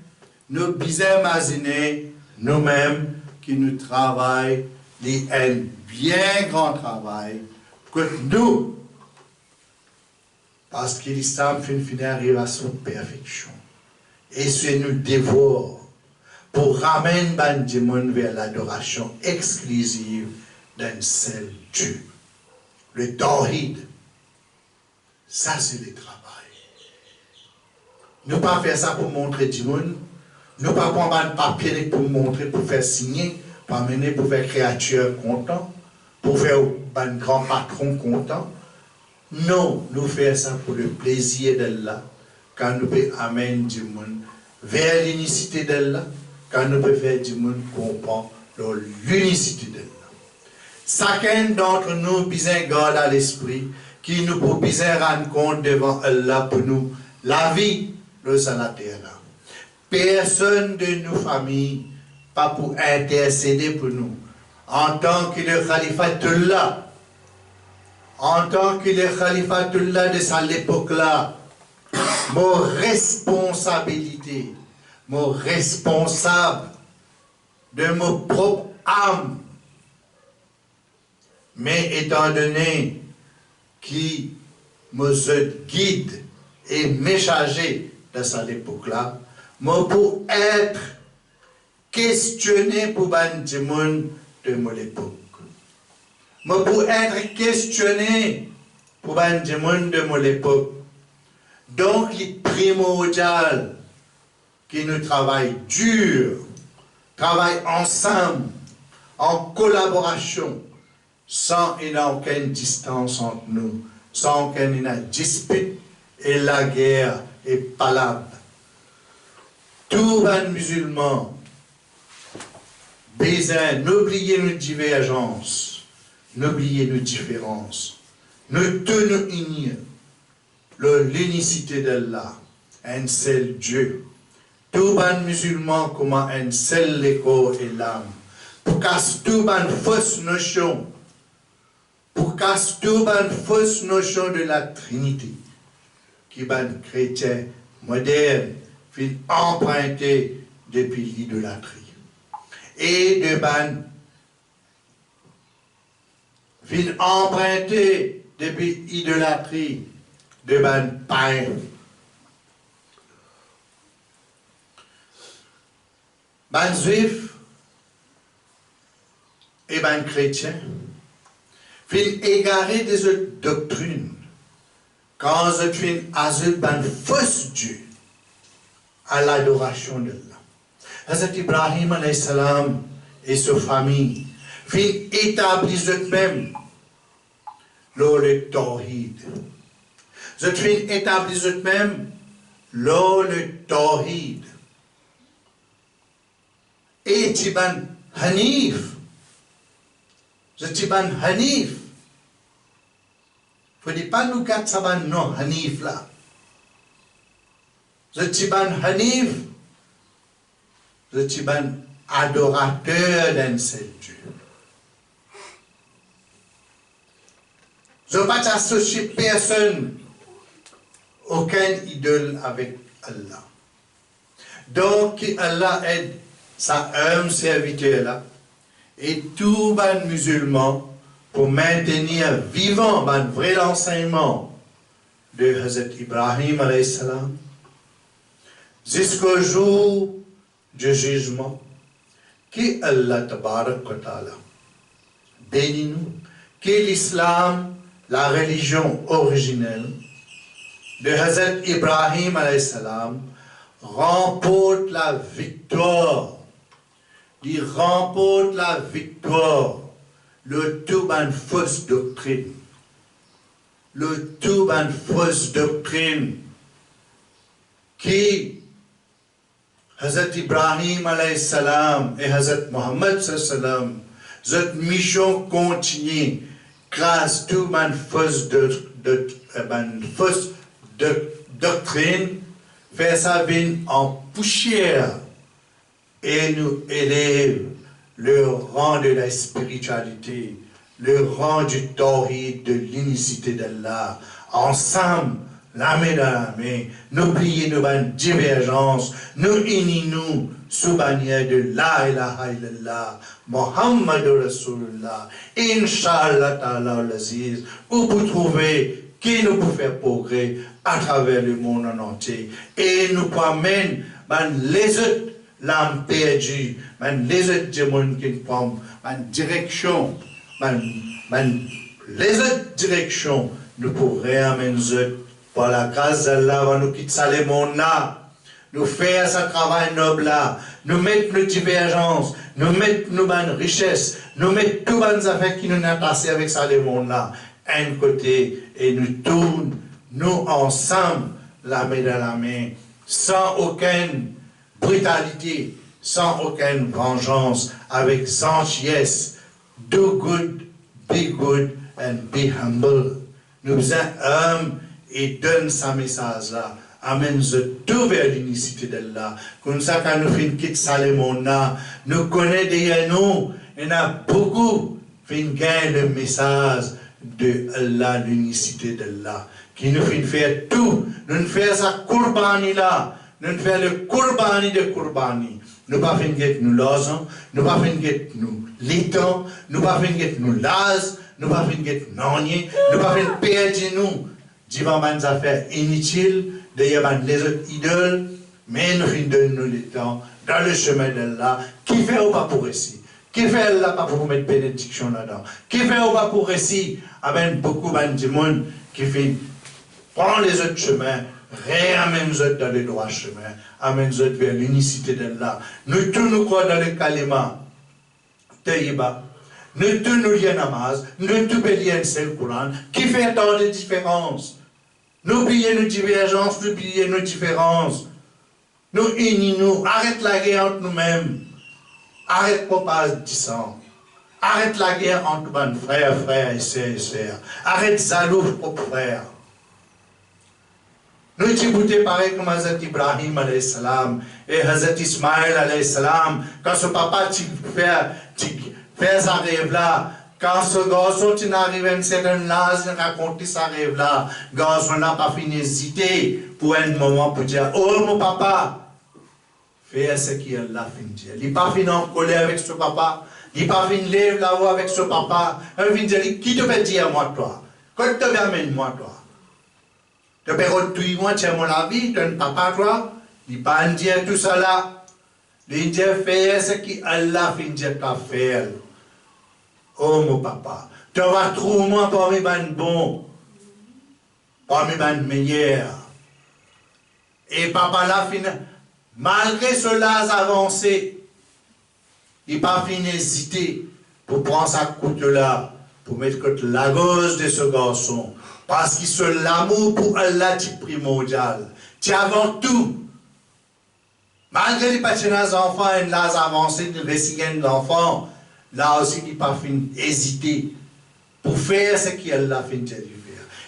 nous bisons imaginer nous-mêmes qui nous travaillons, un bien grand travail, que nous, parce que l'islam finit arrive à son perfection. Et c'est nous dévore. pour ramener ben du monde vers l'adoration exclusive d'un seul Dieu. Le tawhid, ça c'est le travail. Nous ne pas faire ça pour montrer du monde, nous ne pas prendre un papier pour montrer, pour faire signer, pour amener, pour faire créature content, pour faire un grand patron content. Non, nous faisons ça pour le plaisir d'Allah, quand nous pouvons amener du monde vers l'unicité d'Allah, quand nous pouvons faire du monde comprendre l'unicité d'Allah. Chacun d'entre nous besoin garde à l'esprit, qui nous peut besoin rendre compte devant Allah pour nous, la vie, le salat terre. Personne de nos familles, pas pour intercéder pour nous, en tant que le khalifatullah, en tant que le khalifatullah de cette époque-là, mon responsabilité, mon responsable de mon propre âme. Mais étant donné qui me guide et messager de cette époque-là, moi pour être questionné pour ban du monde de mon époque. Moi pour être questionné pour ban du monde de mon époque. Donc, il est primordial que nous travaillons dur, travaillons ensemble, en collaboration, sans qu'il n'y ait aucune distance entre nous, sans qu'il y ait une dispute et la guerre est palable. Tous les musulmans, n'oubliez nos divergences, n'oubliez nos différences, nous tenons unis. L'unicité d'Allah, un seul Dieu. Tous les musulmans comme un seul écho et l'âme. Pour casser toutes les fausses notions, pour casser toutes les fausses notions de la Trinité, qui les chrétiens modernes viennent emprunter depuis l'idolâtrie. Et de viennent emprunter depuis l'idolâtrie de ban pain. Ban juif et ban chrétien fin égarer des autres doctrines quand ils fin azul ban fausse Dieu à l'adoration de Allah. Hazrat Ibrahim alayhi salam et sa famille fin établir eux-mêmes le tawhid. Je suis établi eux-mêmes le tawhid. Et Tiban Hanif. Je Tiban Hanif. Il ne faut pas nous gâter ça, non, Hanif là. Je Tiban Hanif. Je Tiban adorateur d'un seul Dieu. Je ne vais pas associer personne. Aucun idole avec Allah. Donc, Allah aide sa humble serviteur là et tous les musulmans pour maintenir vivant le vrai enseignement de Hazrat Ibrahim alayhi salam jusqu'au jour du jugement que Allah tabarak wa ta'ala bénis-nous que l'islam, la religion originelle de Hazrat Ibrahim alayhi salam remporte la victoire. Il remporte la victoire. Le tout ban fausse doctrine. Le tout ban fausse doctrine qui Hazrat Ibrahim alayhi salam et Hazrat Muhammad sallam cette mission continue grâce tout ban fausse doctrine, fait sa vie en poussière et nous élève le rang de la spiritualité, le rang du tawhid, de l'unicité d'Allah. Ensemble, la main dans la main, n'oubliez nos divergences, nous unis-nous sous bannière de la ilaha illallah, Muhammadur Rasulullah, Inch'Allah ta'ala al-Aziz, où vous trouvez qui nous peut faire progrès à travers le monde en entier. Et nous amène les autres l'âme perdue, les autres démons qui prennent, direction, les autres directions, nous pourrions amener par la grâce d'Allah, nous quitter ça le monde là, nous faire ce travail noble là, nous mettre nos divergences, nous mettre nos richesses, nous mettre toutes les affaires qui nous attachent avec ça le monde là, un côté, et nous tournons, nous ensemble, la main dans la main, sans aucune brutalité, sans aucune vengeance, avec gentillesse. Do good, be good, and be humble. Nous sommes hommes et donne ce message-là. Amène tout vers l'unicité d'Allah. Comme ça, quand nous finissons quitter Salomon, nous connaissons derrière nous, il y en a beaucoup qui gagnent le message de Allah, l'unicité d'Allah. Qui nous fait faire tout, nous faisons sa courbani là, nous faisons le courbani de courbani. Nous pas faire nous l'osons, nous pas faire nous litons, nous pas faire nous las, nous pas faire nonier, nous pas faire perdre nous, devant des affaires inutiles, derrière les autres idoles, mais nous faisons nous le temps dans le chemin d'Allah, qui fait ou pas pour ici, qui fait là pas pour mettre bénédiction là-dedans, qui fait ou pas pour ici, avec beaucoup de monde qui fait prends les autres chemins, réamène les autres dans le droit chemin, amène les autres vers l'unicité d'Allah. Nous tous nous croyons dans le kalima, Taïba, nous tous nous lions namaz, nous tous lions le Coran, qui fait tant de différences. Nous oublions nos divergences, nous oublions nos différences. Nous unis-nous, arrête la guerre entre nous-mêmes, arrête pas de sang. Arrête la guerre entre nos frères et sœurs, arrête Zalouf, propre frère. Nous sommes pareil comme Hazrat Ibrahim alayhi salam et Hazrat Ismaël alayhi salam. Quand ce papa fait sa rêve là, quand ce garçon arrive à une certaine âge, il raconte sa rêve là, le garçon n'a pas fini d'hésiter pour un moment pour dire, oh mon papa, fais ce qu'Allah fait dire. Il n'est pas fini en colère avec ce papa, il n'est pas fini lève la voix avec ce papa, il vient dire, qui te fait dire moi toi? Quand tu m'amènes moi toi? Tu peux retrouver moi, tu as mon avis, tu as un papa, toi. Il ne pas dire tout ça là. Il dit faire ce qu'Allah fait dire qu'à faire. Oh mon papa, tu vas trouver moi parmi les bons, parmi les meilleurs. Et papa là, malgré cela avancé, il n'a pas fini d'hésiter pour prendre sa coupe là, pour mettre la gauche de ce garçon. Parce que l'amour pour Allah est primordial. C'est avant tout. Malgré les petits enfants et les avancées de réciter l'enfant, là aussi, il n'a pas hésité pour faire ce qu'Allah fait de faire.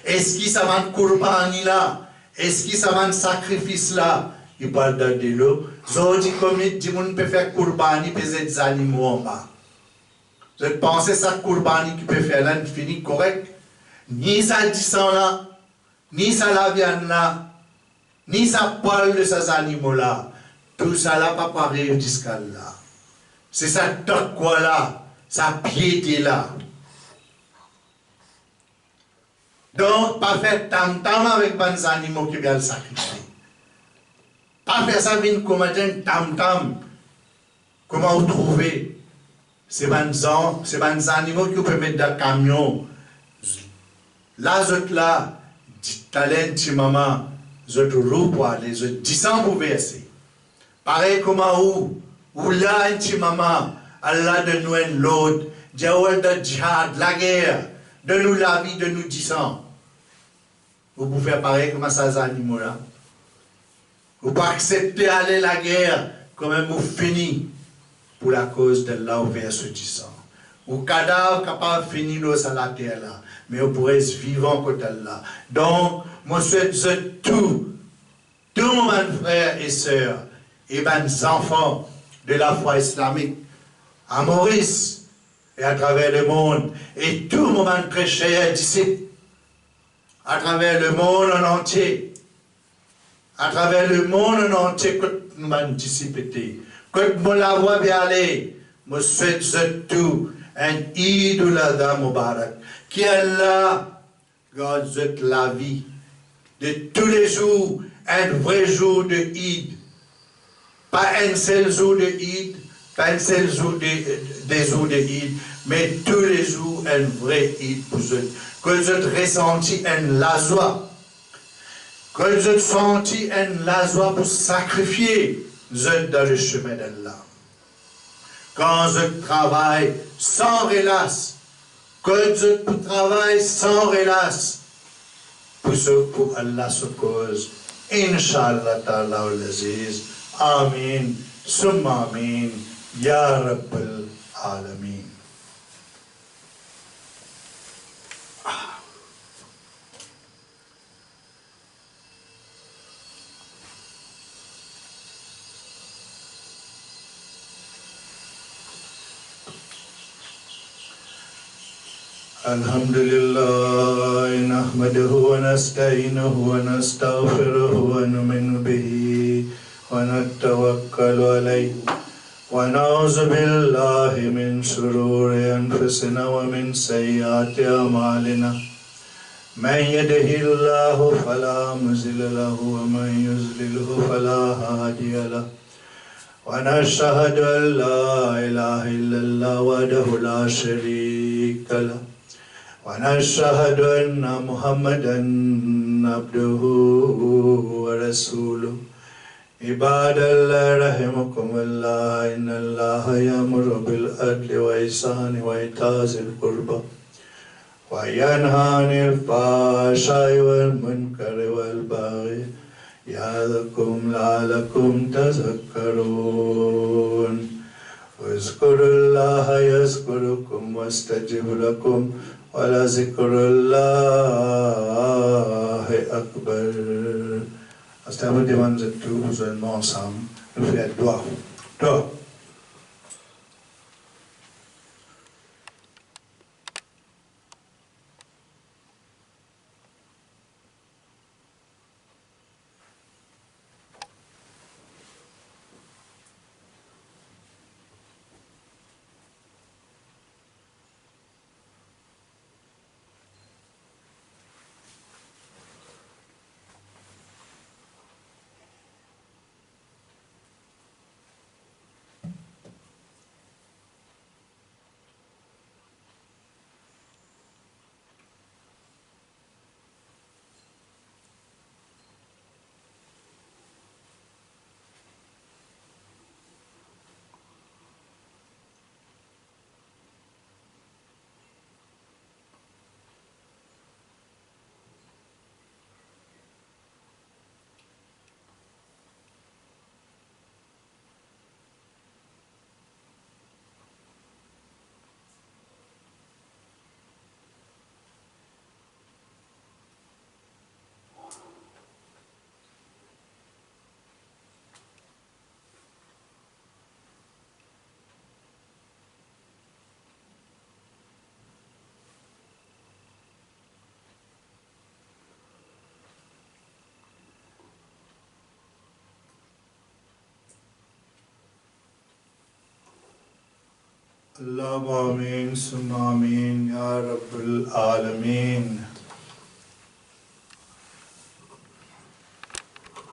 Est-ce qu'il ça va de courban là? Est-ce qu'il ça va de sacrifice là? Il parle de l'eau. Zodi comme il dit, on peut faire courban, il peut faire des animaux en bas. Je pense que ça courban qui peut faire là, il finit correct. Ni ça dit là, ni ça la viande là, ni ça parle de ces animaux là. Tout ça là, pas pareil jusqu'à là. C'est ça quoi là, sa piété là. Donc, pas faire tam-tam avec les animaux qui viennent sacrifier. Pas faire ça avec comme un tam-tam. Comment vous trouvez? C'est des animaux qui peuvent mettre dans le camion. Là, là, talent, maman, zot roue pour aller, zot 10 ans pour verser. Pareil comme où là, maman, Allah de nous un l'autre, Diawel de djihad, la guerre, de nous la vie, de nous 10 ans. Vous pouvez faire pareil comme ça, ces animaux-là. Vous pouvez accepter aller la guerre, comme un mot fini, pour la cause de là, vers ce 10 ans. Ou cadavre capable de finir l'eau sur la terre là. Mais vous pourrez être vivant côté là. Donc, moi, je souhaite tous mes frères et sœurs, et mes enfants de la foi islamique, à Maurice et à travers le monde, et tous mes très chers disciples, à travers le monde en entier, à travers le monde en entier, que nous avons disciplé, que nous l'avons bien aller, je souhaite tous un Eid al-Adha Mubarak. Qui Allah garde la vie de tous les jours, un vrai jour de Eid. Pas un seul jour de Eid, pas un seul jour des jours de Eid, mais tous les jours un vrai Eid pour eux. Que vous ressenti la joie. Que vous senti la joie pour sacrifier dans le chemin d'Allah. Quand je travaille sans relâche, que je travaille sans relâche, pour Allah se cause, Inch'Allah ta'ala al-Aziz, Amin, Summa Amin, Ya Rabbal Alameen. الحمد لله نحمده ونستعينه ونستغفره ونؤمن به ونتوكل عليه ونعوذ بالله من شرور أنفسنا ومن سيئات أعمالنا من يهده الله فلا مضل له ومن يضلل فلا هادي له ونشهد أن لا إله إلا الله وحده لا شريك له ونشهد أن محمدا عبده ورسوله عباد الله رحمكم الله إن الله يأمر بالعدل والإحسان وإيتاء ذي القربى وينهى عن الفحشاء والمنكر والبغي يعظكم لعلكم تذكرون واذكروا الله يذكركم واستجب لكم ولذكر الله أكبر. Hasta vous demande tous ensemble de faire doigt. Doigt. اللهم آمين ثم آمين يا رب العالمين.